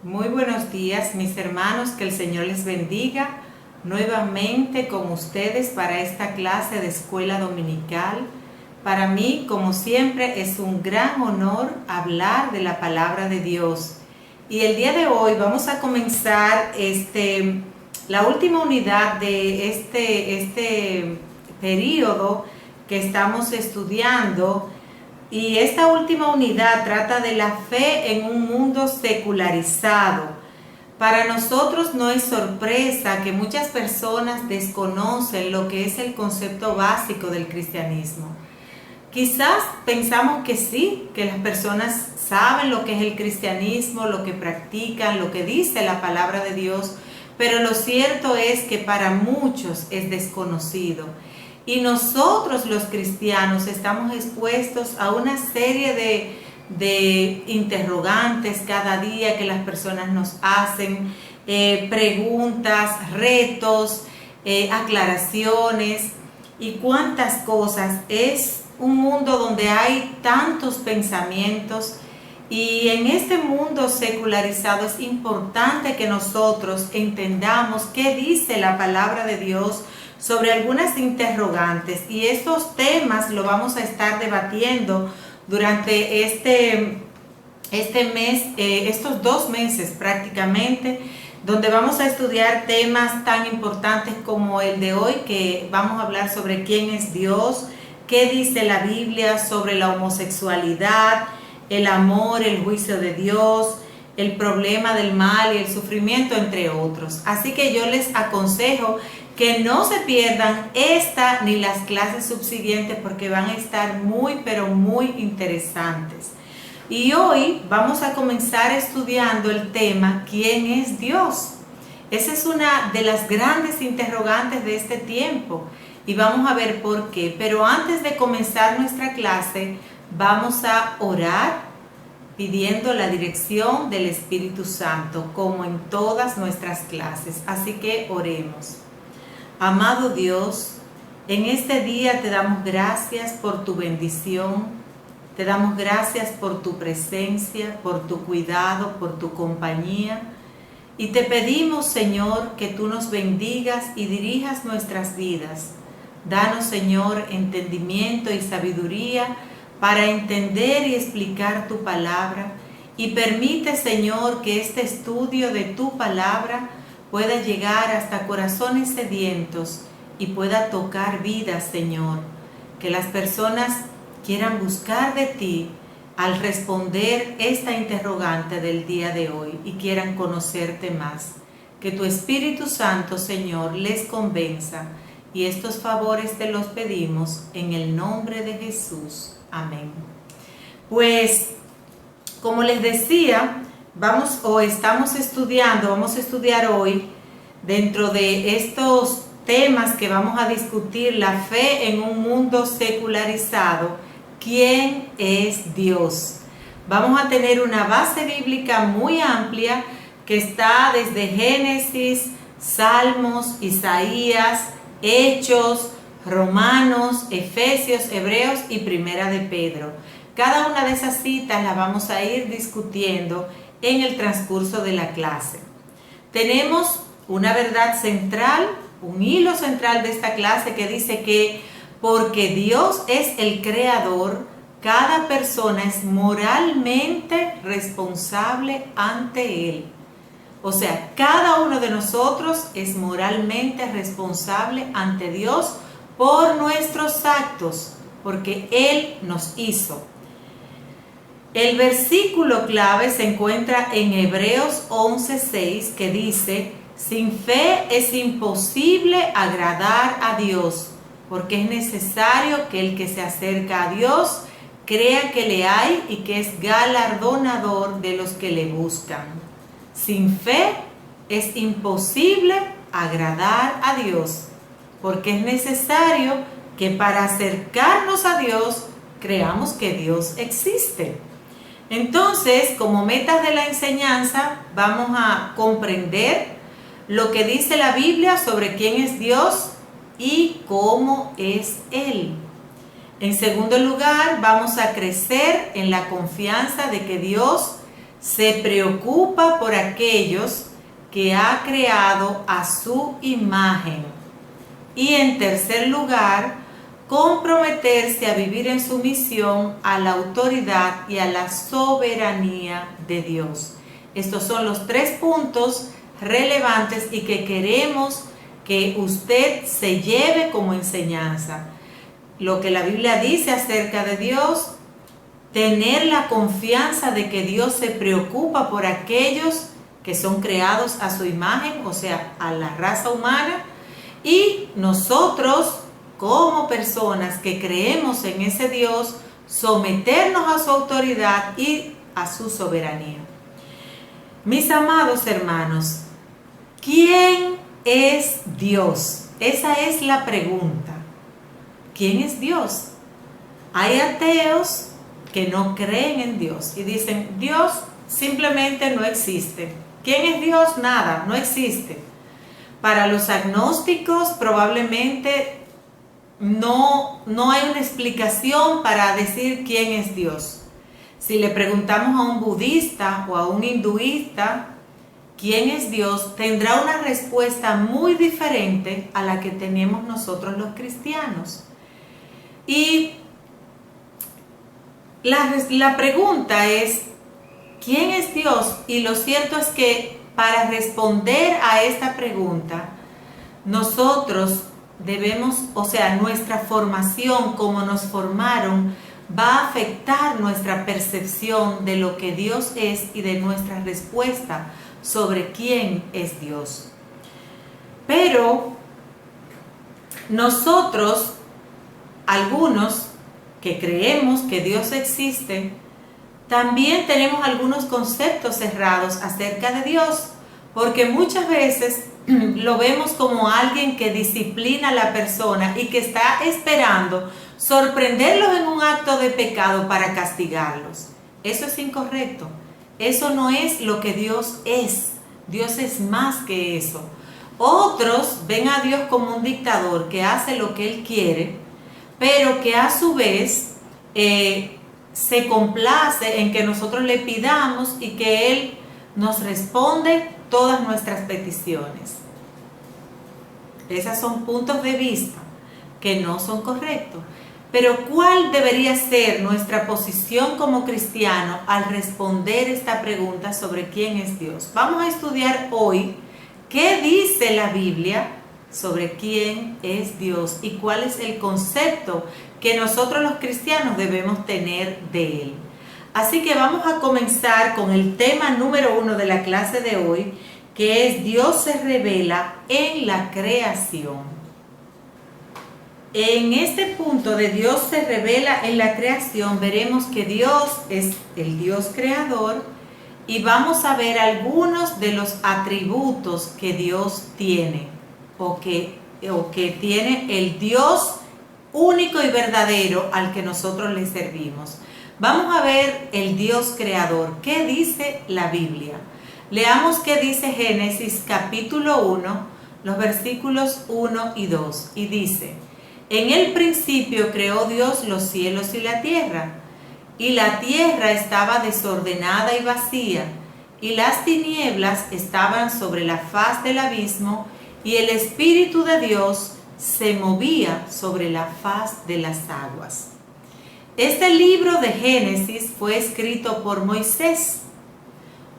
Muy buenos días, mis hermanos, que el Señor les bendiga nuevamente con ustedes para esta clase de escuela dominical. Para mí, como siempre, es un gran honor hablar de la palabra de Dios. Y el día de hoy vamos a comenzar la última unidad de este periodo que estamos estudiando. Y esta última unidad trata de la fe en un mundo secularizado. Para nosotros no es sorpresa que muchas personas desconocen lo que es el concepto básico del cristianismo. Quizás pensamos que sí, que las personas saben lo que es el cristianismo, lo que practican, lo que dice la palabra de Dios, pero lo cierto es que para muchos es desconocido. Y nosotros los cristianos estamos expuestos a una serie de interrogantes cada día que las personas nos hacen, preguntas, retos, aclaraciones y cuántas cosas. Es un mundo donde hay tantos pensamientos y en este mundo secularizado es importante que nosotros entendamos qué dice la palabra de Dios sobre algunas interrogantes, y estos temas lo vamos a estar debatiendo durante este mes, estos 2 meses prácticamente, donde vamos a estudiar temas tan importantes como el de hoy, que vamos a hablar sobre quién es Dios, qué dice la Biblia sobre la homosexualidad, el amor, el juicio de Dios, el problema del mal y el sufrimiento, entre otros. Así que yo les aconsejo que no se pierdan esta ni las clases subsiguientes, porque van a estar muy, pero muy interesantes. Y hoy vamos a comenzar estudiando el tema ¿quién es Dios? Esa es una de las grandes interrogantes de este tiempo y vamos a ver por qué. Pero antes de comenzar nuestra clase, vamos a orar pidiendo la dirección del Espíritu Santo, como en todas nuestras clases. Así que oremos. Amado Dios, en este día te damos gracias por tu bendición, te damos gracias por tu presencia, por tu cuidado, por tu compañía. Y te pedimos, Señor, que tú nos bendigas y dirijas nuestras vidas. Danos, Señor, entendimiento y sabiduría para entender y explicar tu palabra. Y permite, Señor, que este estudio de tu palabra pueda llegar hasta corazones sedientos y pueda tocar vidas, Señor. Que las personas quieran buscar de ti al responder esta interrogante del día de hoy y quieran conocerte más. Que tu Espíritu Santo, Señor, les convenza. Y estos favores te los pedimos en el nombre de Jesús. Amén. Pues, como les decía, vamos a estudiar hoy, dentro de estos temas que vamos a discutir, la fe en un mundo secularizado, ¿quién es Dios? Vamos a tener una base bíblica muy amplia que está desde Génesis, Salmos, Isaías, Hechos, Romanos, Efesios, Hebreos y Primera de Pedro. Cada una de esas citas las vamos a ir discutiendo en el transcurso de la clase. Tenemos una verdad central, un hilo central de esta clase que dice que porque Dios es el creador, cada persona es moralmente responsable ante Él. O sea, cada uno de nosotros es moralmente responsable ante Dios por nuestros actos, porque Él nos hizo. El versículo clave se encuentra en Hebreos 11:6, que dice: sin fe es imposible agradar a Dios, porque es necesario que el que se acerca a Dios crea que le hay y que es galardonador de los que le buscan. Sin fe es imposible agradar a Dios, porque es necesario que para acercarnos a Dios creamos que Dios existe. Entonces, como metas de la enseñanza, vamos a comprender lo que dice la Biblia sobre quién es Dios y cómo es Él. En segundo lugar, vamos a crecer en la confianza de que Dios se preocupa por aquellos que ha creado a su imagen. Y en tercer lugar, comprometerse a vivir en sumisión a la autoridad y a la soberanía de Dios. Estos son los 3 puntos relevantes y que queremos que usted se lleve como enseñanza. Lo que la Biblia dice acerca de Dios, tener la confianza de que Dios se preocupa por aquellos que son creados a su imagen, o sea, a la raza humana, y nosotros, como personas que creemos en ese Dios, someternos a su autoridad y a su soberanía. Mis amados hermanos, ¿quién es Dios? Esa es la pregunta. ¿Quién es Dios? Hay ateos que no creen en Dios y dicen, Dios simplemente no existe. ¿Quién es Dios? Nada, no existe. Para los agnósticos probablemente no hay una explicación para decir quién es Dios. Si le preguntamos a un budista o a un hinduista quién es Dios, tendrá una respuesta muy diferente a la que tenemos nosotros los cristianos. Y la pregunta es, ¿quién es Dios? Y lo cierto es que para responder a esta pregunta, nosotros debemos, o sea, nuestra formación, como nos formaron, va a afectar nuestra percepción de lo que Dios es y de nuestra respuesta sobre quién es Dios. Pero nosotros, algunos que creemos que Dios existe, también tenemos algunos conceptos cerrados acerca de Dios, porque muchas veces lo vemos como alguien que disciplina a la persona y que está esperando sorprenderlos en un acto de pecado para castigarlos. Eso es incorrecto. Eso no es lo que Dios es. Dios es más que eso. Otros ven a Dios como un dictador que hace lo que Él quiere, pero que a su vez se complace en que nosotros le pidamos y que Él nos responde todas nuestras peticiones. Esos son puntos de vista que no son correctos. Pero ¿cuál debería ser nuestra posición como cristianos al responder esta pregunta sobre quién es Dios? Vamos a estudiar hoy qué dice la Biblia sobre quién es Dios y cuál es el concepto que nosotros los cristianos debemos tener de Él. Así que vamos a comenzar con el tema número 1 de la clase de hoy, que es Dios se revela en la creación. En este punto de Dios se revela en la creación, veremos que Dios es el Dios creador y vamos a ver algunos de los atributos que Dios tiene o que tiene el Dios único y verdadero al que nosotros le servimos. Vamos a ver el Dios creador. ¿Qué dice la Biblia? Leamos qué dice Génesis capítulo 1, los versículos 1 y 2. Y dice: en el principio creó Dios los cielos y la tierra estaba desordenada y vacía, y las tinieblas estaban sobre la faz del abismo, y el Espíritu de Dios se movía sobre la faz de las aguas. Este libro de Génesis fue escrito por Moisés,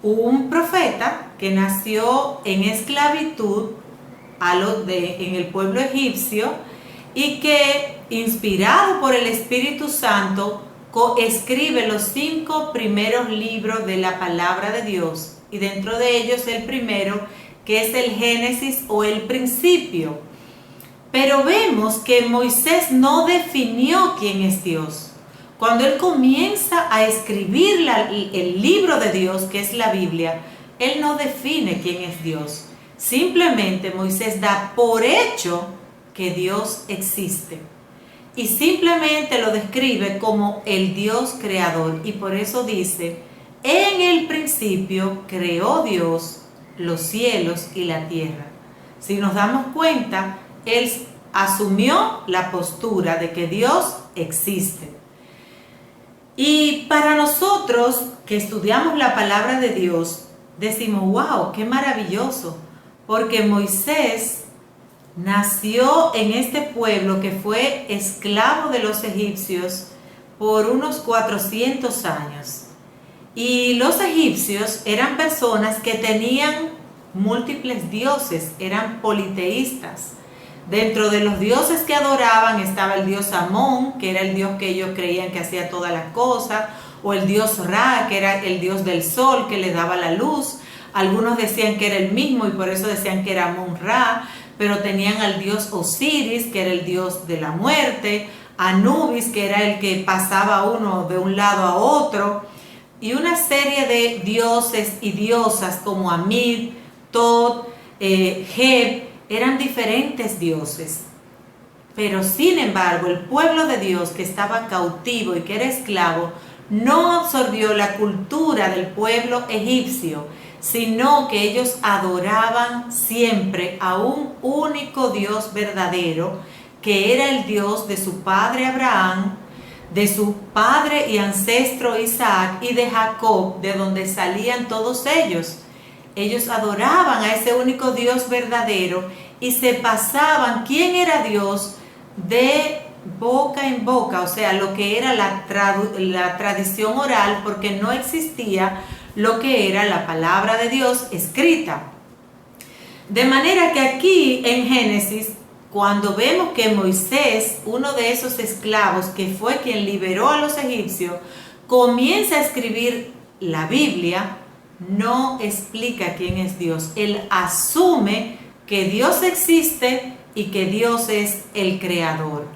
un profeta que nació en esclavitud en el pueblo egipcio y que, inspirado por el Espíritu Santo, escribe los 5 primeros libros de la palabra de Dios, y dentro de ellos el primero, que es el Génesis o el principio. Pero vemos que Moisés no definió quién es Dios. Cuando él comienza a escribir el libro de Dios, que es la Biblia, él no define quién es Dios. Simplemente Moisés da por hecho que Dios existe. Y simplemente lo describe como el Dios creador. Y por eso dice: en el principio creó Dios los cielos y la tierra. Si nos damos cuenta, él asumió la postura de que Dios existe. Y para nosotros que estudiamos la palabra de Dios, decimos, wow, qué maravilloso, porque Moisés nació en este pueblo que fue esclavo de los egipcios por unos 400 años. Y los egipcios eran personas que tenían múltiples dioses, eran politeístas. Dentro de los dioses que adoraban estaba el dios Amón, que era el dios que ellos creían que hacía todas las cosas, o el dios Ra, que era el dios del sol, que les daba la luz. Algunos decían que era el mismo y por eso decían que era Amón Ra, pero tenían al dios Osiris, que era el dios de la muerte, Anubis, que era el que pasaba uno de un lado a otro, y una serie de dioses y diosas como Amid, Tot, Heb, eran diferentes dioses. Pero sin embargo, el pueblo de Dios que estaba cautivo y que era esclavo, no absorbió la cultura del pueblo egipcio, sino que ellos adoraban siempre a un único Dios verdadero, que era el Dios de su padre Abraham, de su padre y ancestro Isaac y de Jacob, de donde salían todos ellos. Ellos adoraban a ese único Dios verdadero y se pasaban quién era Dios de boca en boca, o sea, lo que era la tradición oral, porque no existía lo que era la palabra de Dios escrita. De manera que aquí en Génesis, cuando vemos que Moisés, uno de esos esclavos que fue quien liberó a los egipcios, comienza a escribir la Biblia, no explica quién es Dios. Él asume que Dios existe y que Dios es el creador.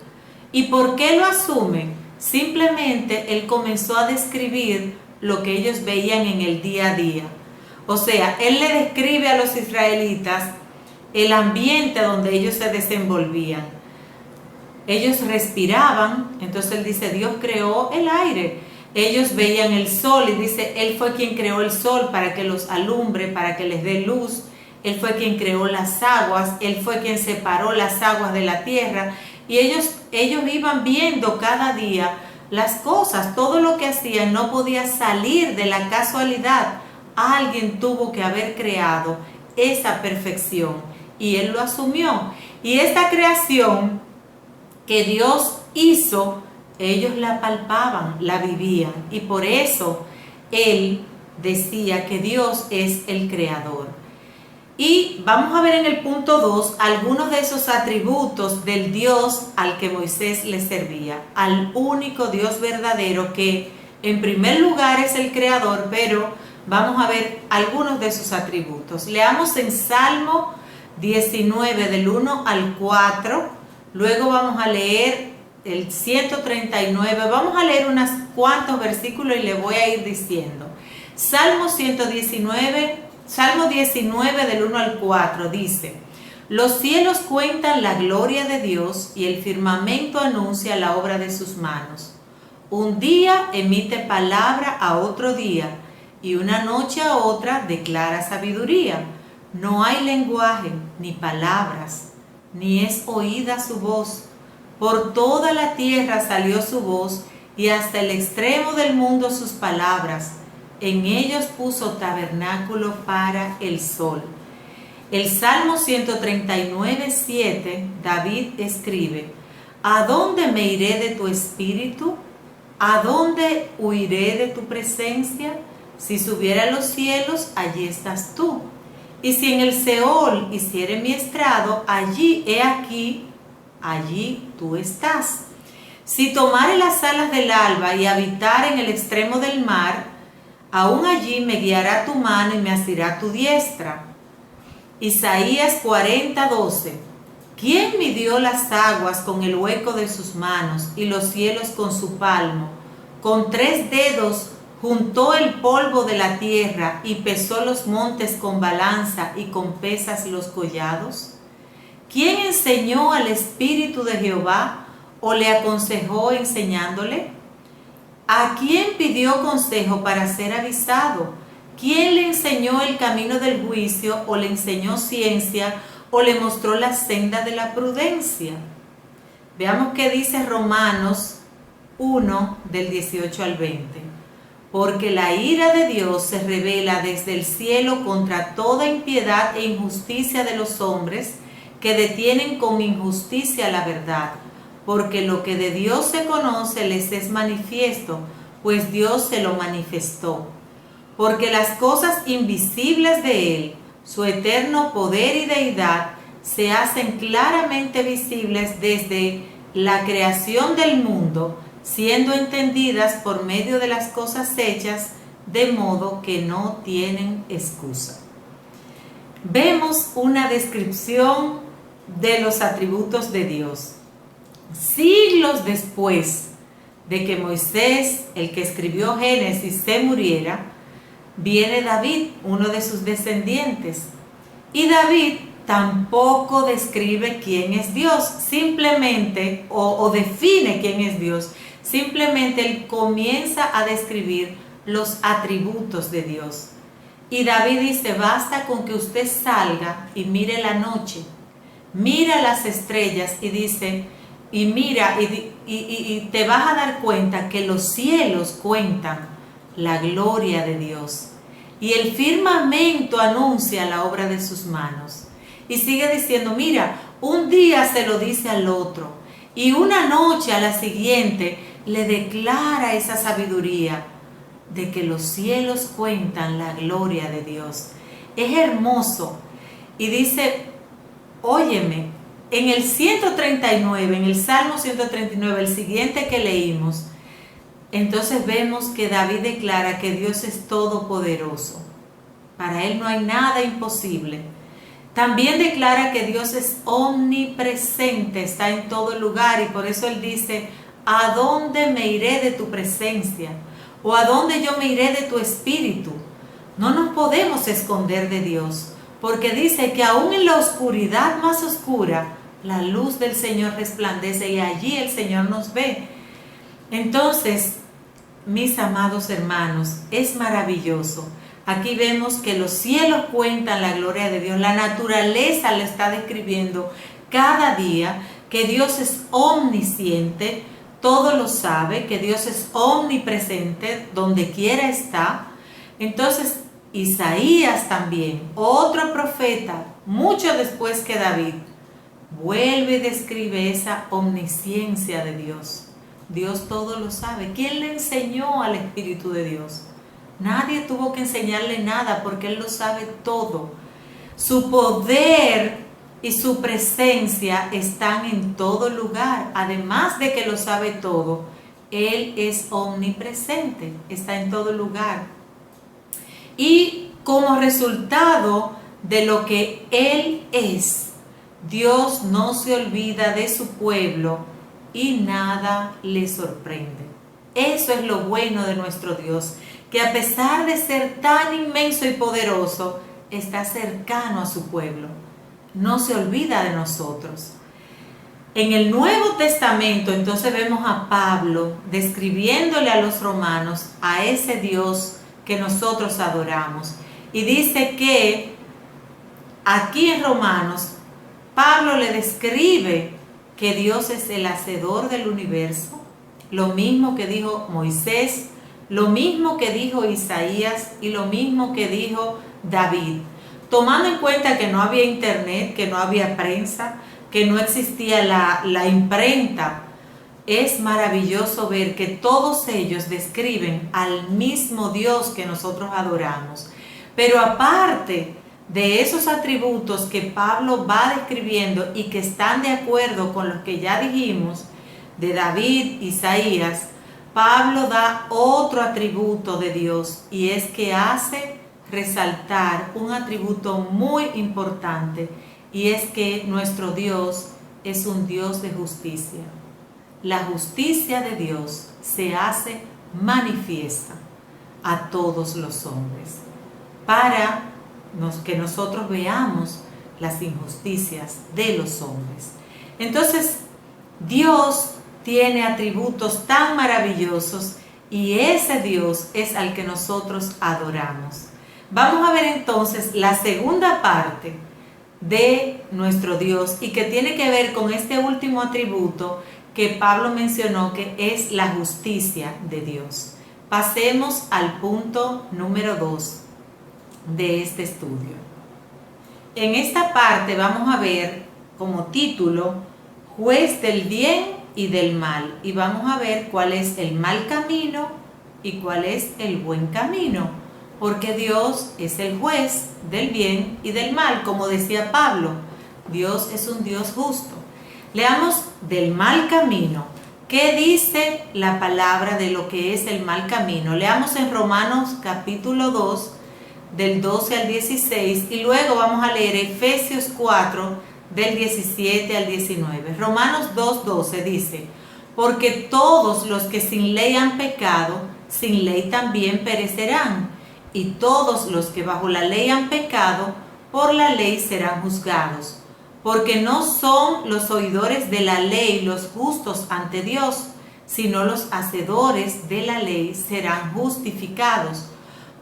¿Y por qué lo asume? Simplemente él comenzó a describir lo que ellos veían en el día a día. O sea, él le describe a los israelitas el ambiente donde ellos se desenvolvían. Ellos respiraban, entonces él dice, Dios creó el aire. Ellos veían el sol y dice, Él fue quien creó el sol para que los alumbre, para que les dé luz. Él fue quien creó las aguas, Él fue quien separó las aguas de la tierra. Y ellos iban viendo cada día las cosas, todo lo que hacían no podía salir de la casualidad. Alguien tuvo que haber creado esa perfección y Él lo asumió. Y esta creación que Dios hizo, ellos la palpaban, la vivían, y por eso él decía que Dios es el creador. Y vamos a ver en el punto 2 algunos de esos atributos del Dios al que Moisés le servía, al único Dios verdadero que en primer lugar es el creador, pero vamos a ver algunos de sus atributos. Leamos en Salmo 19 del 1 al 4, luego vamos a leer el 139, vamos a leer unos cuantos versículos y le voy a ir diciendo. Salmo 19 del 1 al 4 dice, los cielos cuentan la gloria de Dios y el firmamento anuncia la obra de sus manos. Un día emite palabra a otro día y una noche a otra declara sabiduría. No hay lenguaje ni palabras, ni es oída su voz. Por toda la tierra salió su voz y hasta el extremo del mundo sus palabras. En ellos puso tabernáculo para el sol. El Salmo 139, 7, David escribe, ¿a dónde me iré de tu espíritu? ¿A dónde huiré de tu presencia? Si subiera a los cielos, allí estás tú. Y si en el Seol hiciere mi estrado, allí he aquí, allí tú estás. Si tomare las alas del alba y habitar en el extremo del mar, aún allí me guiará tu mano y me asirá tu diestra. Isaías 40, 12. ¿Quién midió las aguas con el hueco de sus manos y los cielos con su palmo? Con 3 dedos juntó el polvo de la tierra y pesó los montes con balanza y con pesas los collados. ¿Quién enseñó al Espíritu de Jehová o le aconsejó enseñándole? ¿A quién pidió consejo para ser avisado? ¿Quién le enseñó el camino del juicio o le enseñó ciencia o le mostró la senda de la prudencia? Veamos qué dice Romanos 1 del 18 al 20. Porque la ira de Dios se revela desde el cielo contra toda impiedad e injusticia de los hombres que detienen con injusticia la verdad, porque lo que de Dios se conoce les es manifiesto, pues Dios se lo manifestó. Porque las cosas invisibles de Él, su eterno poder y deidad, se hacen claramente visibles desde la creación del mundo, siendo entendidas por medio de las cosas hechas, de modo que no tienen excusa. Vemos una descripción de los atributos de Dios. Siglos después de que Moisés, el que escribió Génesis, se muriera, viene David, uno de sus descendientes. Y David tampoco describe quién es Dios, simplemente, o define quién es Dios. Simplemente él comienza a describir los atributos de Dios. Y David dice, basta con que usted salga y mire la noche, mira las estrellas y dice, y mira, y te vas a dar cuenta que los cielos cuentan la gloria de Dios. Y el firmamento anuncia la obra de sus manos. Y sigue diciendo, mira, un día se lo dice al otro, y una noche a la siguiente le declara esa sabiduría de que los cielos cuentan la gloria de Dios. Es hermoso. Y dice, óyeme, en el 139, en el Salmo 139, el siguiente que leímos, entonces vemos que David declara que Dios es todopoderoso. Para él no hay nada imposible. También declara que Dios es omnipresente, está en todo lugar, y por eso él dice, ¿a dónde me iré de tu presencia? ¿O a dónde yo me iré de tu espíritu? No nos podemos esconder de Dios, porque dice que aún en la oscuridad más oscura, la luz del Señor resplandece y allí el Señor nos ve. Entonces, mis amados hermanos, es maravilloso. Aquí vemos que los cielos cuentan la gloria de Dios, la naturaleza le está describiendo cada día que Dios es omnisciente, todo lo sabe, que Dios es omnipresente, donde quiera está. Entonces, Isaías también, otro profeta, mucho después que David, vuelve y describe esa omnisciencia de Dios. Dios todo lo sabe. ¿Quién le enseñó al Espíritu de Dios? Nadie tuvo que enseñarle nada porque Él lo sabe todo. Su poder y su presencia están en todo lugar. Además de que lo sabe todo, Él es omnipresente, está en todo lugar. Y como resultado de lo que Él es, Dios no se olvida de su pueblo y nada le sorprende. Eso es lo bueno de nuestro Dios, que a pesar de ser tan inmenso y poderoso, está cercano a su pueblo. No se olvida de nosotros. En el Nuevo Testamento, entonces vemos a Pablo describiéndole a los romanos a ese Dios que nosotros adoramos. Y dice que aquí en Romanos, Pablo le describe que Dios es el hacedor del universo, lo mismo que dijo Moisés, lo mismo que dijo Isaías y lo mismo que dijo David. Tomando en cuenta que no había internet, que no había prensa, que no existía la imprenta, es maravilloso ver que todos ellos describen al mismo Dios que nosotros adoramos. Pero aparte de esos atributos que Pablo va describiendo y que están de acuerdo con los que ya dijimos, de David, Isaías, Pablo da otro atributo de Dios, y es que hace resaltar un atributo muy importante, y es que nuestro Dios es un Dios de justicia. La justicia de Dios se hace manifiesta a todos los hombres para que nosotros veamos las injusticias de los hombres. Entonces, Dios tiene atributos tan maravillosos y ese Dios es al que nosotros adoramos. Vamos a ver entonces la segunda parte de nuestro Dios y que tiene que ver con este último atributo, que Pablo mencionó que es la justicia de Dios. Pasemos al punto número 2 de este estudio. En esta parte vamos a ver como título juez del bien y del mal, y vamos a ver cuál es el mal camino y cuál es el buen camino, porque Dios es el juez del bien y del mal, como decía Pablo. Dios es un Dios justo. Leamos del mal camino. ¿Qué dice la palabra de lo que es el mal camino? Leamos en Romanos capítulo 2, del 12 al 16, y luego vamos a leer Efesios 4, del 17 al 19. Romanos 2:12 dice: porque todos los que sin ley han pecado, sin ley también perecerán, y todos los que bajo la ley han pecado, por la ley serán juzgados. Porque no son los oidores de la ley los justos ante Dios, sino los hacedores de la ley serán justificados.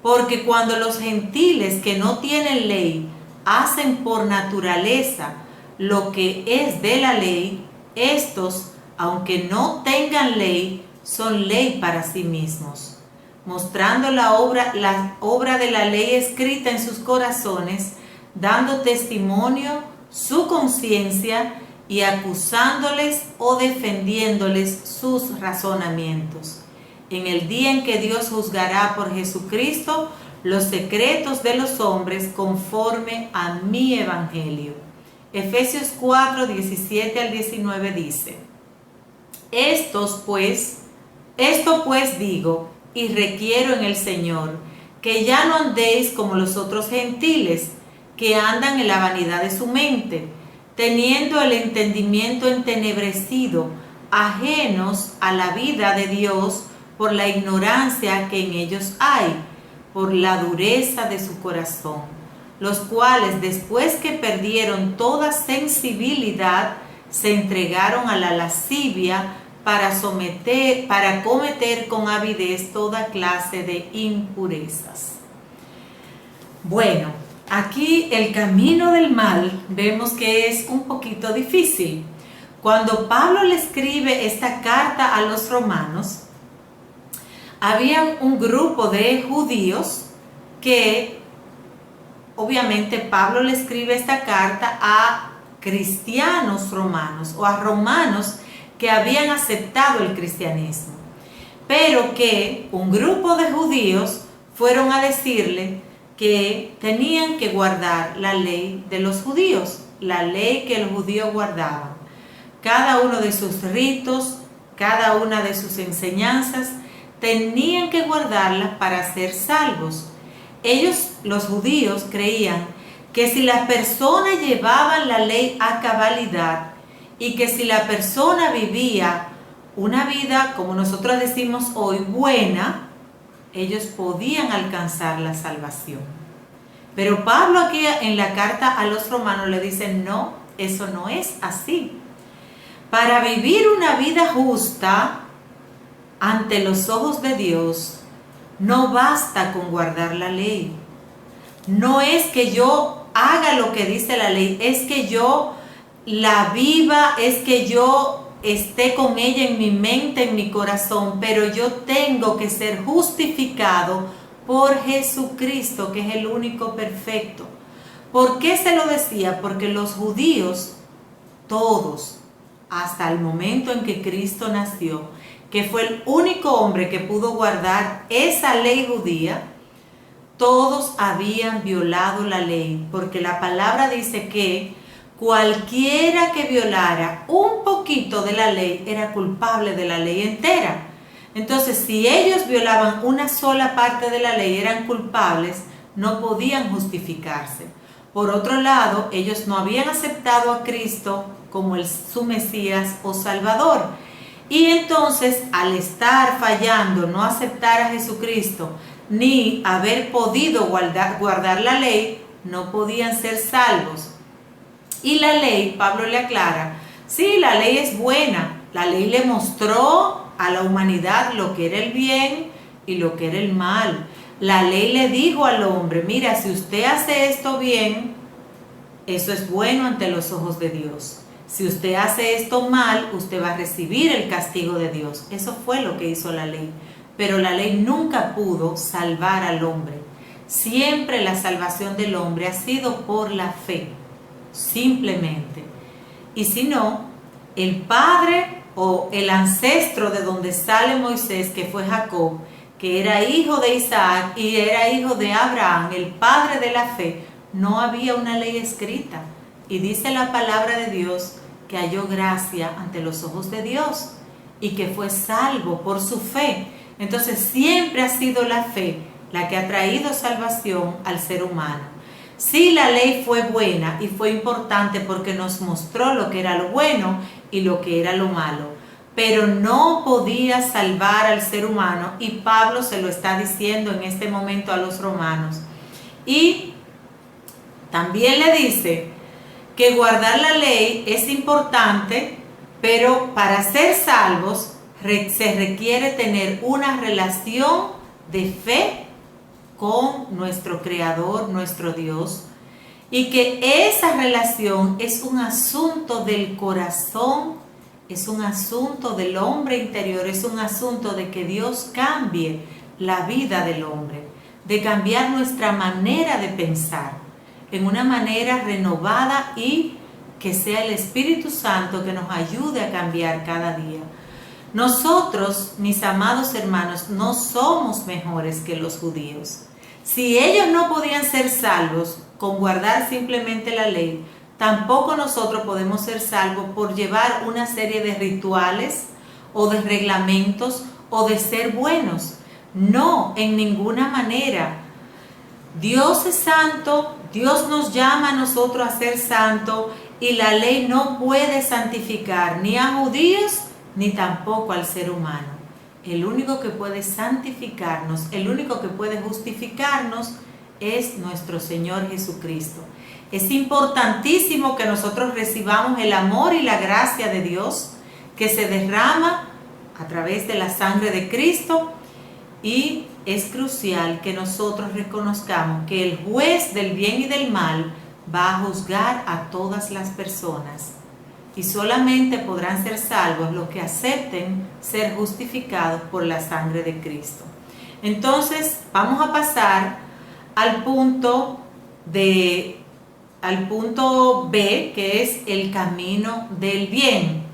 Porque cuando los gentiles que no tienen ley hacen por naturaleza lo que es de la ley, estos, aunque no tengan ley, son ley para sí mismos, mostrando la obra de la ley escrita en sus corazones, dando testimonio su conciencia y acusándoles o defendiéndoles sus razonamientos. En el día en que Dios juzgará por Jesucristo los secretos de los hombres conforme a mi evangelio. Efesios 4, 17 al 19 dice: esto pues digo y requiero en el Señor, que ya no andéis como los otros gentiles, que andan en la vanidad de su mente, teniendo el entendimiento entenebrecido, ajenos a la vida de Dios por la ignorancia que en ellos hay, por la dureza de su corazón, los cuales después que perdieron toda sensibilidad, se entregaron a la lascivia para cometer con avidez toda clase de impurezas. Bueno, aquí el camino del mal vemos que es un poquito difícil. Cuando Pablo le escribe esta carta a los romanos, había un grupo de judíos que, obviamente, Pablo le escribe esta carta a cristianos romanos o a romanos que habían aceptado el cristianismo, pero que un grupo de judíos fueron a decirle que tenían que guardar la ley de los judíos, la ley que los judíos guardaban, cada uno de sus ritos, cada una de sus enseñanzas, tenían que guardarlas para ser salvos. Ellos, los judíos, creían que si las personas llevaban la ley a cabalidad y que si la persona vivía una vida, como nosotros decimos hoy, buena, ellos podían alcanzar la salvación. Pero Pablo aquí en la carta a los romanos le dice: no, eso no es así. Para vivir una vida justa ante los ojos de Dios, no basta con guardar la ley. No es que yo haga lo que dice la ley, es que yo la viva, es que yo esté con ella en mi mente, en mi corazón, pero yo tengo que ser justificado por Jesucristo, que es el único perfecto. ¿Por qué se lo decía? Porque los judíos, todos, hasta el momento en que Cristo nació, que fue el único hombre que pudo guardar esa ley judía, todos habían violado la ley, porque la palabra dice que cualquiera que violara un poquito de la ley era culpable de la ley entera. Entonces, si ellos violaban una sola parte de la ley, eran culpables, no podían justificarse. Por otro lado, ellos no habían aceptado a Cristo como su Mesías o Salvador. Y entonces, al estar fallando, no aceptar a Jesucristo, ni haber podido guardar la ley, no podían ser salvos. Y la ley, Pablo le aclara, sí, la ley es buena, la ley le mostró a la humanidad lo que era el bien y lo que era el mal. La ley le dijo al hombre: mira, si usted hace esto bien, eso es bueno ante los ojos de Dios. Si usted hace esto mal, usted va a recibir el castigo de Dios. Eso fue lo que hizo la ley. Pero la ley nunca pudo salvar al hombre. Siempre la salvación del hombre ha sido por la fe, simplemente. Y si no, el padre o el ancestro de donde sale Moisés, que fue Jacob, que era hijo de Isaac y era hijo de Abraham, el padre de la fe, no había una ley escrita. Y dice la palabra de Dios que halló gracia ante los ojos de Dios y que fue salvo por su fe. Entonces siempre ha sido la fe la que ha traído salvación al ser humano. Sí, la ley fue buena y fue importante porque nos mostró lo que era lo bueno y lo que era lo malo, pero no podía salvar al ser humano, y Pablo se lo está diciendo en este momento a los romanos. Y también le dice que guardar la ley es importante, pero para ser salvos se requiere tener una relación de fe con nuestro Creador, nuestro Dios, y que esa relación es un asunto del corazón, es un asunto del hombre interior, es un asunto de que Dios cambie la vida del hombre, de cambiar nuestra manera de pensar en una manera renovada, y que sea el Espíritu Santo que nos ayude a cambiar cada día. Nosotros, mis amados hermanos, no somos mejores que los judíos. Si ellos no podían ser salvos con guardar simplemente la ley, tampoco nosotros podemos ser salvos por llevar una serie de rituales o de reglamentos o de ser buenos. No, en ninguna manera. Dios es santo, Dios nos llama a nosotros a ser santos, y la ley no puede santificar ni a judíos ni tampoco al ser humano. El único que puede santificarnos, el único que puede justificarnos es nuestro Señor Jesucristo. Es importantísimo que nosotros recibamos el amor y la gracia de Dios que se derrama a través de la sangre de Cristo, y es crucial que nosotros reconozcamos que el juez del bien y del mal va a juzgar a todas las personas, y solamente podrán ser salvos los que acepten ser justificados por la sangre de Cristo. Entonces vamos a pasar al punto B, que es el camino del bien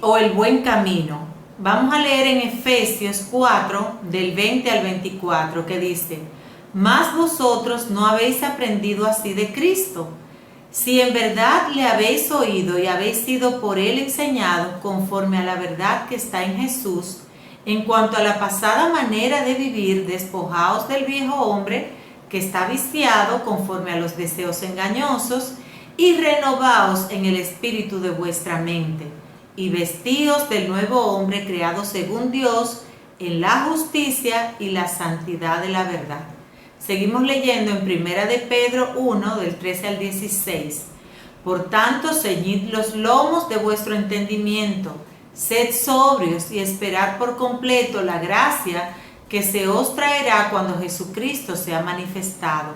o el buen camino. Vamos a leer en Efesios 4 del 20 al 24, que dice: mas vosotros no habéis aprendido así de Cristo, si en verdad le habéis oído y habéis sido por él enseñados conforme a la verdad que está en Jesús, en cuanto a la pasada manera de vivir, despojaos del viejo hombre que está viciado conforme a los deseos engañosos, y renovaos en el espíritu de vuestra mente, y vestíos del nuevo hombre creado según Dios en la justicia y la santidad de la verdad. Seguimos leyendo en 1 de Pedro 1, del 13 al 16. Por tanto, ceñid los lomos de vuestro entendimiento, sed sobrios y esperad por completo la gracia que se os traerá cuando Jesucristo sea manifestado.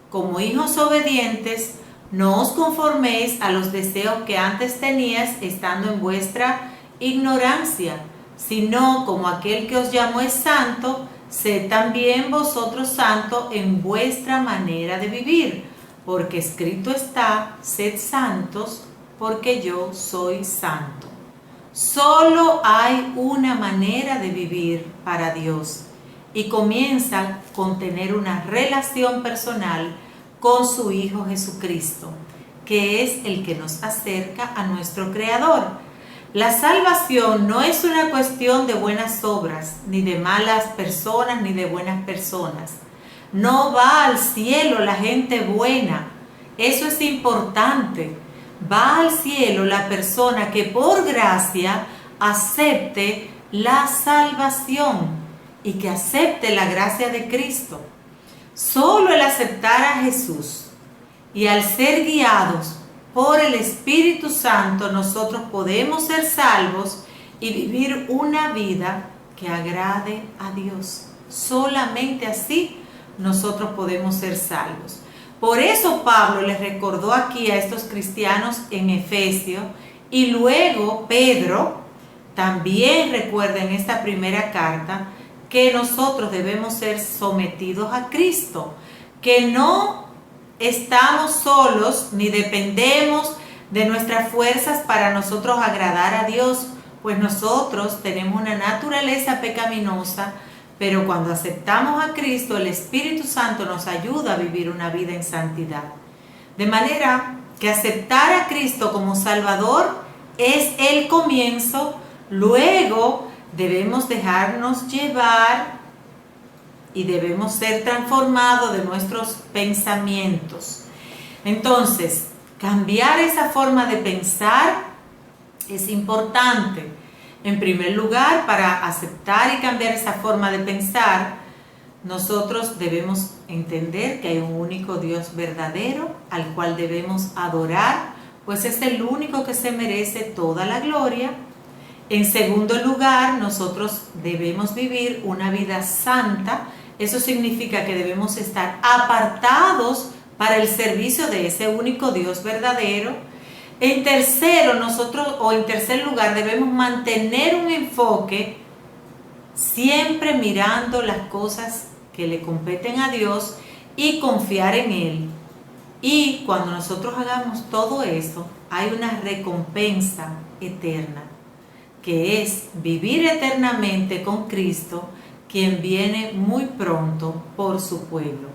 Como hijos obedientes, no os conforméis a los deseos que antes teníais estando en vuestra ignorancia, sino como aquel que os llamó es santo, sed también vosotros santos en vuestra manera de vivir, porque escrito está: sed santos, porque yo soy santo. Solo hay una manera de vivir para Dios, y comienza con tener una relación personal con su Hijo Jesucristo, que es el que nos acerca a nuestro Creador. La salvación no es una cuestión de buenas obras, ni de malas personas, ni de buenas personas. No va al cielo la gente buena, eso es importante. Va al cielo la persona que por gracia acepte la salvación y que acepte la gracia de Cristo. Solo el aceptar a Jesús y al ser guiados por el Espíritu Santo, nosotros podemos ser salvos y vivir una vida que agrade a Dios. Solamente así nosotros podemos ser salvos. Por eso Pablo les recordó aquí a estos cristianos en Efesios, y luego Pedro también recuerda en esta primera carta que nosotros debemos ser sometidos a Cristo, que no estamos solos ni dependemos de nuestras fuerzas para nosotros agradar a Dios, pues nosotros tenemos una naturaleza pecaminosa, pero cuando aceptamos a Cristo, el Espíritu Santo nos ayuda a vivir una vida en santidad. De manera que aceptar a Cristo como Salvador es el comienzo. Luego debemos dejarnos llevar y debemos ser transformados de nuestros pensamientos. Entonces, cambiar esa forma de pensar es importante. En primer lugar, para aceptar y cambiar esa forma de pensar, nosotros debemos entender que hay un único Dios verdadero al cual debemos adorar, pues es el único que se merece toda la gloria. En segundo lugar, nosotros debemos vivir una vida santa. Eso significa que debemos estar apartados para el servicio de ese único Dios verdadero. En tercer lugar, debemos mantener un enfoque siempre mirando las cosas que le competen a Dios y confiar en Él. Y cuando nosotros hagamos todo eso, hay una recompensa eterna, que es vivir eternamente con Cristo, quien viene muy pronto por su pueblo.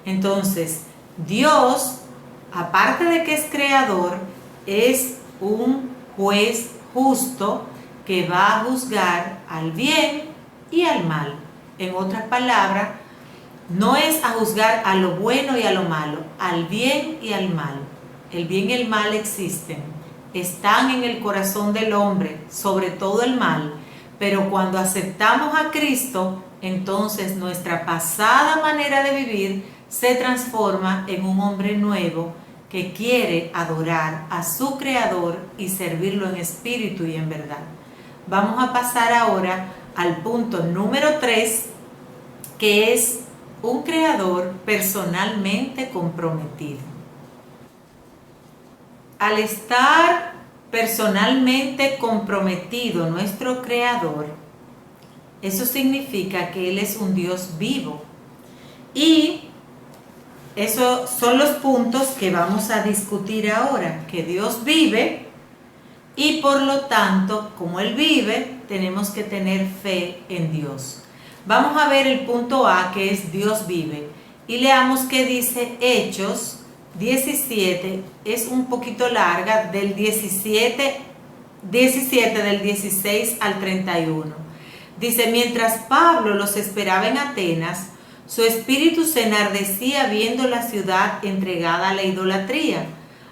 Entonces, Dios, aparte de que es creador, es un juez justo que va a juzgar al bien y al mal. En otras palabras, no es a juzgar a lo bueno y a lo malo, al bien y al mal. El bien y el mal existen, están en el corazón del hombre, sobre todo el mal, pero cuando aceptamos a Cristo, entonces nuestra pasada manera de vivir se transforma en un hombre nuevo que quiere adorar a su Creador y servirlo en espíritu y en verdad. Vamos a pasar ahora al punto número 3, que es un Creador personalmente comprometido. Al estar personalmente comprometido nuestro Creador, eso significa que Él es un Dios vivo. Y esos son los puntos que vamos a discutir ahora, que Dios vive y por lo tanto, como Él vive, tenemos que tener fe en Dios. Vamos a ver el punto A, que es Dios vive, y leamos qué dice Hechos 17, es un poquito larga, del 17 del 16 al 31. Dice: mientras Pablo los esperaba en Atenas, su espíritu se enardecía viendo la ciudad entregada a la idolatría.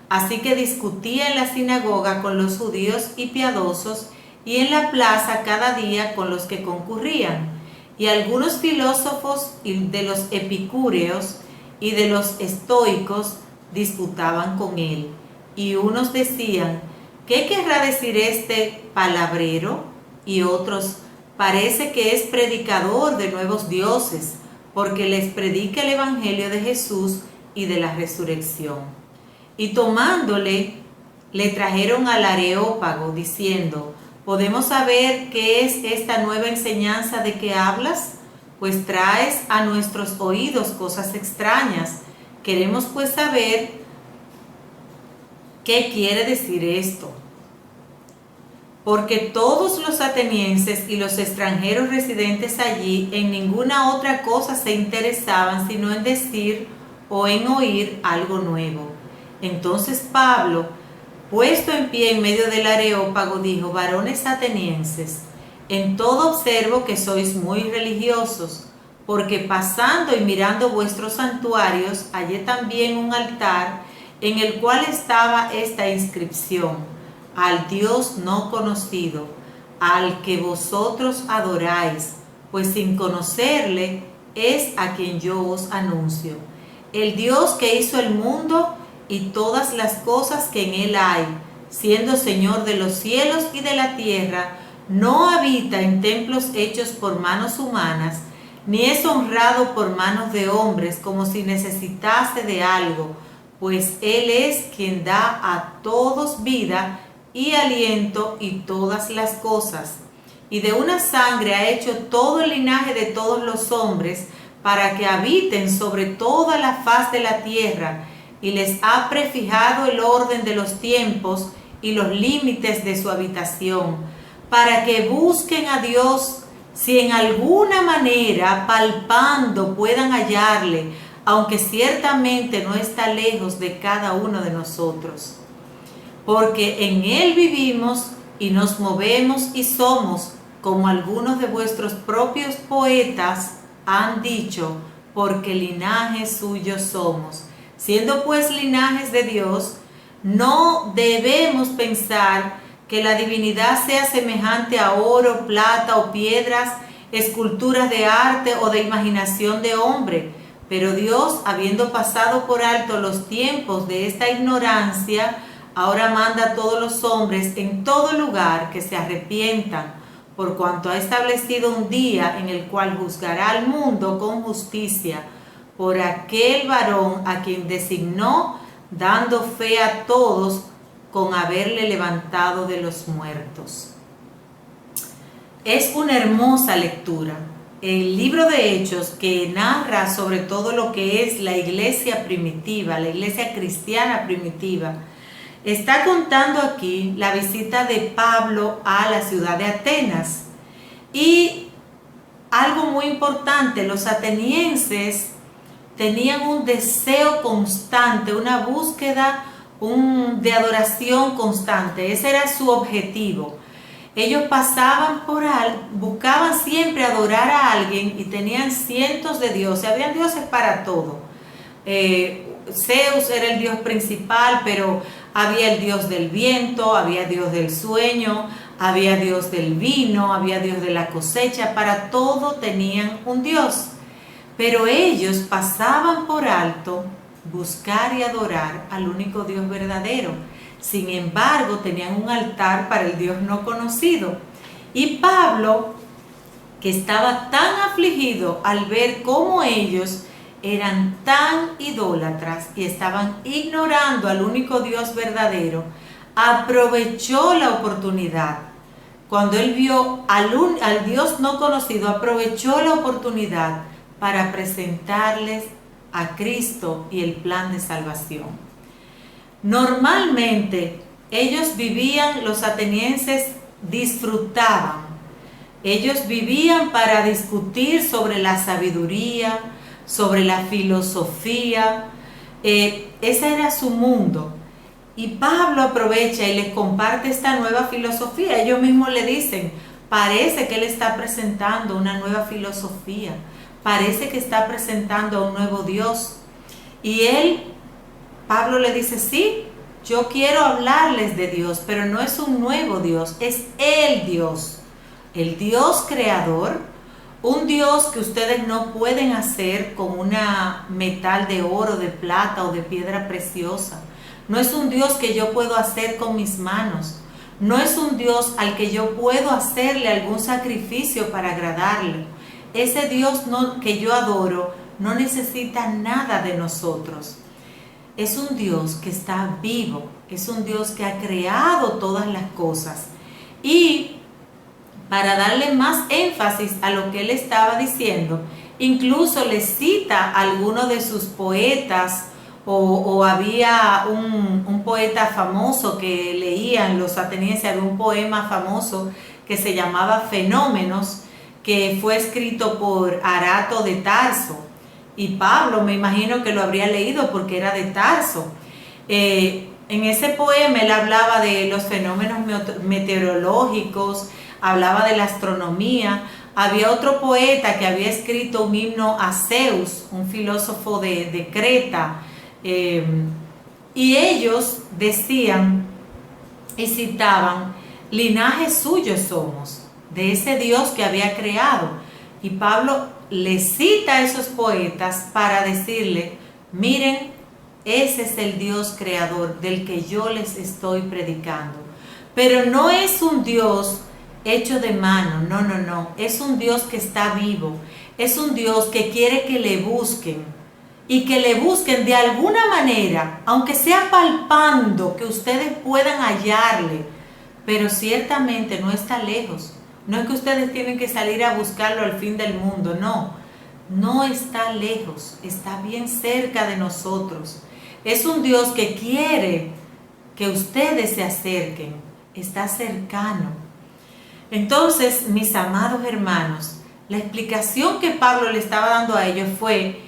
Así que discutía en la sinagoga con los judíos y piadosos, y en la plaza cada día con los que concurrían. Y algunos filósofos de los epicúreos y de los estoicos disputaban con él. Y unos decían: ¿qué querrá decir este palabrero? Y otros: parece que es predicador de nuevos dioses, porque les predica el evangelio de Jesús y de la resurrección. Y tomándole, le trajeron al Areópago, diciendo: ¿podemos saber qué es esta nueva enseñanza de que hablas? Pues traes a nuestros oídos cosas extrañas. Queremos pues saber qué quiere decir esto. Porque todos los atenienses y los extranjeros residentes allí en ninguna otra cosa se interesaban sino en decir o en oír algo nuevo. Entonces Pablo, puesto en pie en medio del Areópago, dijo: varones atenienses, en todo observo que sois muy religiosos, porque pasando y mirando vuestros santuarios, hallé también un altar en el cual estaba esta inscripción: al Dios no conocido, al que vosotros adoráis, pues sin conocerle es a quien yo os anuncio. El Dios que hizo el mundo y todas las cosas que en él hay, siendo Señor de los cielos y de la tierra, no habita en templos hechos por manos humanas, ni es honrado por manos de hombres como si necesitase de algo, pues Él es quien da a todos vida y aliento y todas las cosas. Y de una sangre ha hecho todo el linaje de todos los hombres para que habiten sobre toda la faz de la tierra, y les ha prefijado el orden de los tiempos y los límites de su habitación, para que busquen a Dios, si en alguna manera palpando puedan hallarle, aunque ciertamente no está lejos de cada uno de nosotros. Porque en Él vivimos y nos movemos y somos, como algunos de vuestros propios poetas han dicho, porque linaje suyo somos. Siendo pues linajes de Dios, no debemos pensar que la divinidad sea semejante a oro, plata o piedras, esculturas de arte o de imaginación de hombre. Pero Dios, habiendo pasado por alto los tiempos de esta ignorancia, ahora manda a todos los hombres en todo lugar que se arrepientan, por cuanto ha establecido un día en el cual juzgará al mundo con justicia, por aquel varón a quien designó, dando fe a todos con haberle levantado de los muertos. Es una hermosa lectura. El libro de Hechos, que narra sobre todo lo que es la iglesia primitiva, la iglesia cristiana primitiva, está contando aquí la visita de Pablo a la ciudad de Atenas. Y algo muy importante, los atenienses tenían un deseo constante, una búsqueda de adoración constante. Ese era su objetivo. Ellos pasaban por buscaban siempre adorar a alguien y tenían cientos de dioses. Habían dioses para todo. Zeus era el dios principal, pero había el dios del viento, había dios del sueño, había dios del vino, había dios de la cosecha. Para todo tenían un dios. Pero ellos pasaban por alto buscar y adorar al único Dios verdadero. Sin embargo, tenían un altar para el Dios no conocido. Y Pablo, que estaba tan afligido al ver cómo ellos eran tan idólatras y estaban ignorando al único Dios verdadero, aprovechó la oportunidad. Cuando él vio al Dios no conocido, aprovechó la oportunidad para presentarles a Cristo y el plan de salvación. Normalmente ellos vivían, los atenienses disfrutaban, ellos vivían para discutir sobre la sabiduría, sobre la filosofía, ese era su mundo. Y Pablo aprovecha y les comparte esta nueva filosofía. Ellos mismos le dicen, parece que él está presentando una nueva filosofía, parece que está presentando a un nuevo Dios. Y Pablo le dice, sí, yo quiero hablarles de Dios, pero no es un nuevo Dios, es el Dios creador, un Dios que ustedes no pueden hacer con una metal de oro, de plata o de piedra preciosa. No es un Dios que yo puedo hacer con mis manos. No es un Dios al que yo puedo hacerle algún sacrificio para agradarle. Ese Dios que yo adoro no necesita nada de nosotros. Es un Dios que está vivo, es un Dios que ha creado todas las cosas. Y para darle más énfasis a lo que él estaba diciendo, incluso le cita a alguno de sus poetas, o había un poeta famoso que leían los atenienses, había un poema famoso que se llamaba Fenómenos, que fue escrito por Arato de Tarso, y Pablo me imagino que lo habría leído porque era de Tarso. En ese poema él hablaba de los fenómenos meteorológicos, hablaba de la astronomía. Había otro poeta que había escrito un himno a Zeus, un filósofo de Creta, y ellos decían y citaban, linaje suyo somos, de ese Dios que había creado. Y Pablo le cita a esos poetas para decirle, miren, ese es el Dios creador del que yo les estoy predicando. Pero no es un Dios hecho de mano. No, no, no. Es un Dios que está vivo. Es un Dios que quiere que le busquen. Y que le busquen de alguna manera, aunque sea palpando, que ustedes puedan hallarle. Pero ciertamente no está lejos. No es que ustedes tienen que salir a buscarlo al fin del mundo, no. No está lejos, está bien cerca de nosotros. Es un Dios que quiere que ustedes se acerquen, está cercano. Entonces, mis amados hermanos, la explicación que Pablo le estaba dando a ellos fue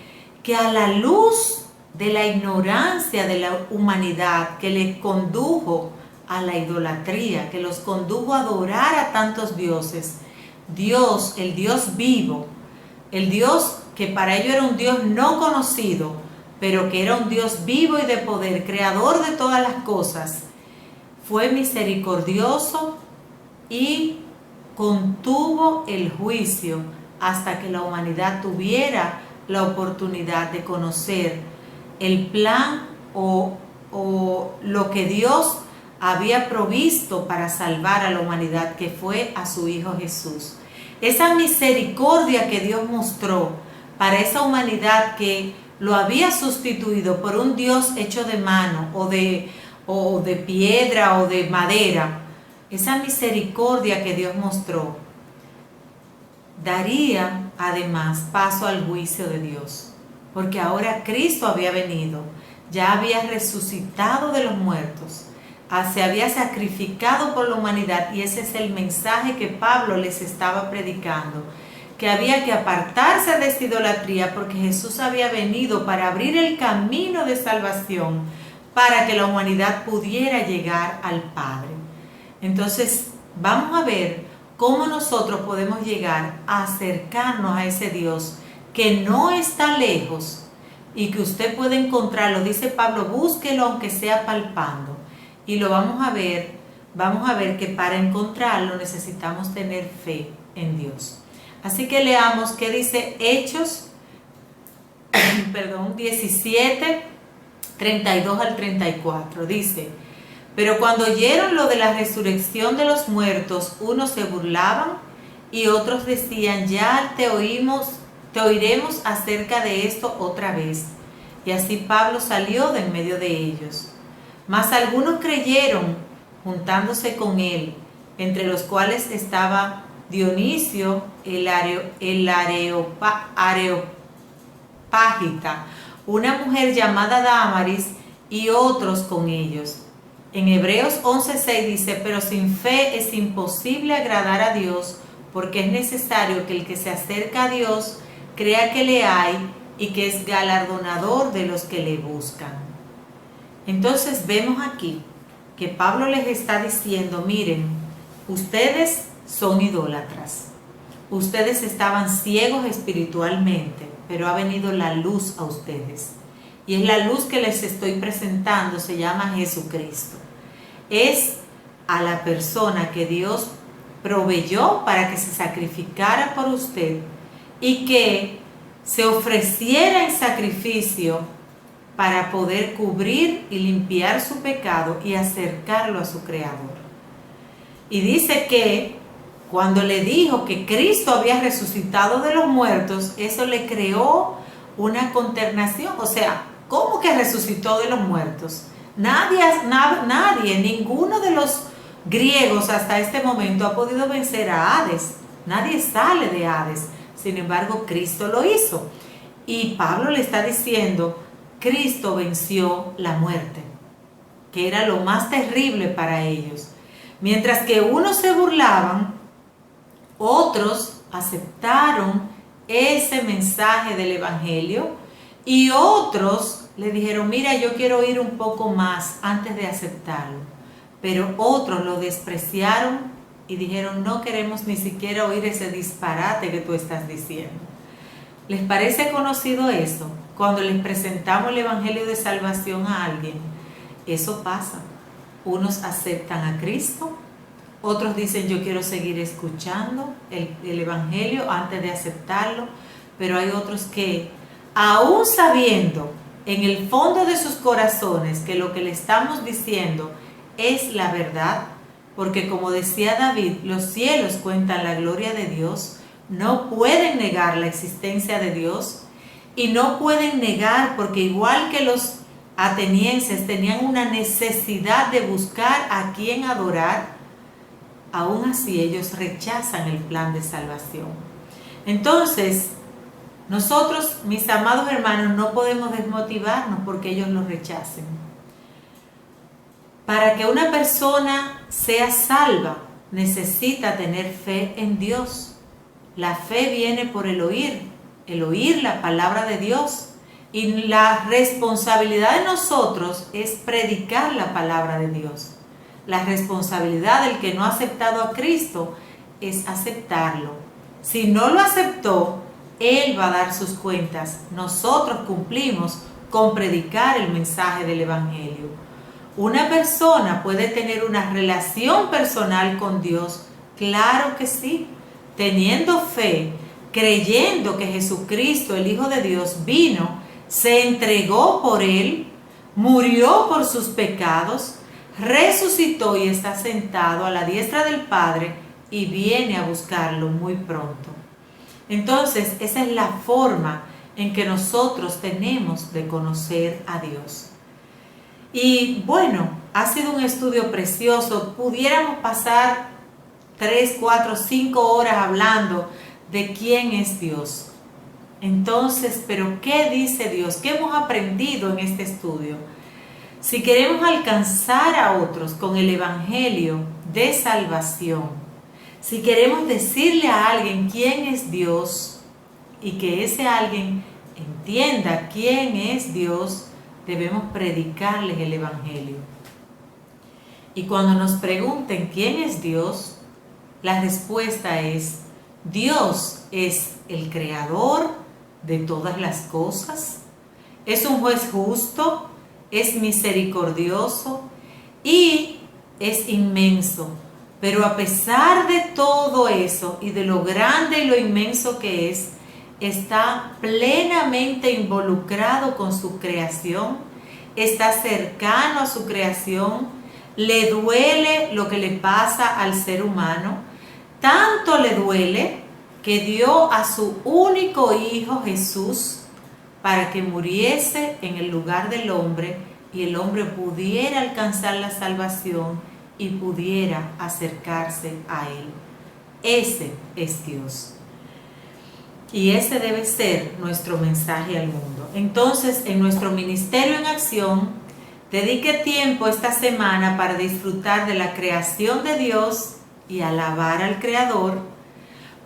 que a la luz de la ignorancia de la humanidad que les condujo a la idolatría, que los condujo a adorar a tantos dioses, Dios, el Dios vivo, el Dios que para ellos era un Dios no conocido, pero que era un Dios vivo y de poder, creador de todas las cosas, fue misericordioso y contuvo el juicio hasta que la humanidad tuviera la oportunidad de conocer el plan o lo que Dios había provisto para salvar a la humanidad, que fue a su Hijo Jesús. Esa misericordia que Dios mostró para esa humanidad que lo había sustituido por un Dios hecho de mano o de piedra o de madera, esa misericordia que Dios mostró daría además paso al juicio de Dios, porque ahora Cristo había venido, ya había resucitado de los muertos, se había sacrificado por la humanidad, y ese es el mensaje que Pablo les estaba predicando, que había que apartarse de esta idolatría porque Jesús había venido para abrir el camino de salvación para que la humanidad pudiera llegar al Padre. Entonces vamos a ver cómo nosotros podemos llegar a acercarnos a ese Dios que no está lejos y que usted puede encontrarlo. Dice Pablo, búsquelo aunque sea palpando. Y lo vamos a ver que para encontrarlo necesitamos tener fe en Dios. Así que leamos qué dice Hechos 17, 32 al 34. Dice: pero cuando oyeron lo de la resurrección de los muertos, unos se burlaban y otros decían, ya te oiremos acerca de esto otra vez. Y así Pablo salió de en medio de ellos. Mas algunos creyeron, juntándose con él, entre los cuales estaba Dionisio el Areopágita, una mujer llamada Dámaris, y otros con ellos. En Hebreos 11:6 dice, pero sin fe es imposible agradar a Dios, porque es necesario que el que se acerca a Dios crea que le hay y que es galardonador de los que le buscan. Entonces vemos aquí que Pablo les está diciendo, miren, ustedes son idólatras, ustedes estaban ciegos espiritualmente, pero ha venido la luz a ustedes. Y es la luz que les estoy presentando, se llama Jesucristo. Es a la persona que Dios proveyó para que se sacrificara por usted y que se ofreciera en sacrificio para poder cubrir y limpiar su pecado y acercarlo a su Creador. Y dice que cuando le dijo que Cristo había resucitado de los muertos, eso le creó una consternación. O sea, ¿cómo que resucitó de los muertos? Nadie, ninguno de los griegos hasta este momento ha podido vencer a Hades. Nadie sale de Hades. Sin embargo, Cristo lo hizo. Y Pablo le está diciendo, Cristo venció la muerte, que era lo más terrible para ellos. Mientras que unos se burlaban, otros aceptaron ese mensaje del Evangelio y otros le dijeron, mira, yo quiero oír un poco más antes de aceptarlo. Pero otros lo despreciaron y dijeron, no queremos ni siquiera oír ese disparate que tú estás diciendo. ¿Les parece conocido eso? Cuando les presentamos el Evangelio de salvación a alguien, eso pasa. Unos aceptan a Cristo, otros dicen yo quiero seguir escuchando el Evangelio antes de aceptarlo, pero hay otros que, aún sabiendo en el fondo de sus corazones que lo que le estamos diciendo es la verdad, porque como decía David, los cielos cuentan la gloria de Dios, no pueden negar la existencia de Dios y no pueden negar porque igual que los atenienses tenían una necesidad de buscar a quien adorar, aún así ellos rechazan el plan de salvación. Entonces, nosotros, mis amados hermanos, no podemos desmotivarnos porque ellos lo rechacen. Para que una persona sea salva, necesita tener fe en Dios. La fe viene por el oír la palabra de Dios. Y la responsabilidad de nosotros es predicar la palabra de Dios. La responsabilidad del que no ha aceptado a Cristo es aceptarlo. Si no lo aceptó, Él va a dar sus cuentas. Nosotros cumplimos con predicar el mensaje del Evangelio. ¿Una persona puede tener una relación personal con Dios? Claro que sí. Teniendo fe, creyendo que Jesucristo, el Hijo de Dios, vino, se entregó por Él, murió por sus pecados, resucitó y está sentado a la diestra del Padre y viene a buscarlo muy pronto. Entonces, esa es la forma en que nosotros tenemos de conocer a Dios. Y bueno, ha sido un estudio precioso. Pudiéramos pasar 3, 4, 5 horas hablando de quién es Dios. Entonces, ¿pero qué dice Dios? ¿Qué hemos aprendido en este estudio? Si queremos alcanzar a otros con el Evangelio de salvación, si queremos decirle a alguien quién es Dios y que ese alguien entienda quién es Dios, debemos predicarles el Evangelio. Y cuando nos pregunten quién es Dios, la respuesta es: Dios es el creador de todas las cosas, es un juez justo, es misericordioso y es inmenso. Pero a pesar de todo eso y de lo grande y lo inmenso que es, está plenamente involucrado con su creación, está cercano a su creación, le duele lo que le pasa al ser humano, tanto le duele que dio a su único hijo Jesús para que muriese en el lugar del hombre y el hombre pudiera alcanzar la salvación y pudiera acercarse a Él. Ese es Dios. Y ese debe ser nuestro mensaje al mundo. Entonces, en nuestro Ministerio en Acción, dedique tiempo esta semana para disfrutar de la creación de Dios y alabar al Creador.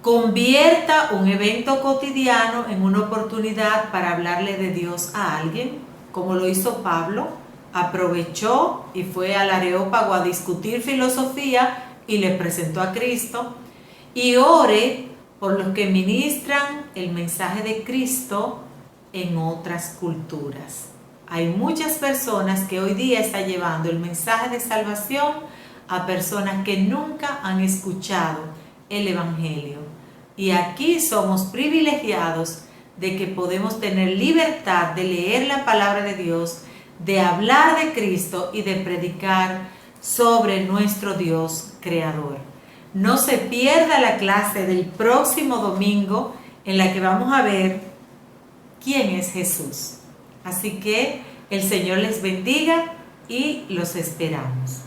Convierta un evento cotidiano en una oportunidad para hablarle de Dios a alguien, como lo hizo Pablo. Aprovechó y fue al Areópago a discutir filosofía y le presentó a Cristo. Y ore por los que ministran el mensaje de Cristo en otras culturas. Hay muchas personas que hoy día están llevando el mensaje de salvación a personas que nunca han escuchado el Evangelio. Y aquí somos privilegiados de que podemos tener libertad de leer la palabra de Dios, de hablar de Cristo y de predicar sobre nuestro Dios creador. No se pierda la clase del próximo domingo en la que vamos a ver quién es Jesús. Así que el Señor les bendiga y los esperamos.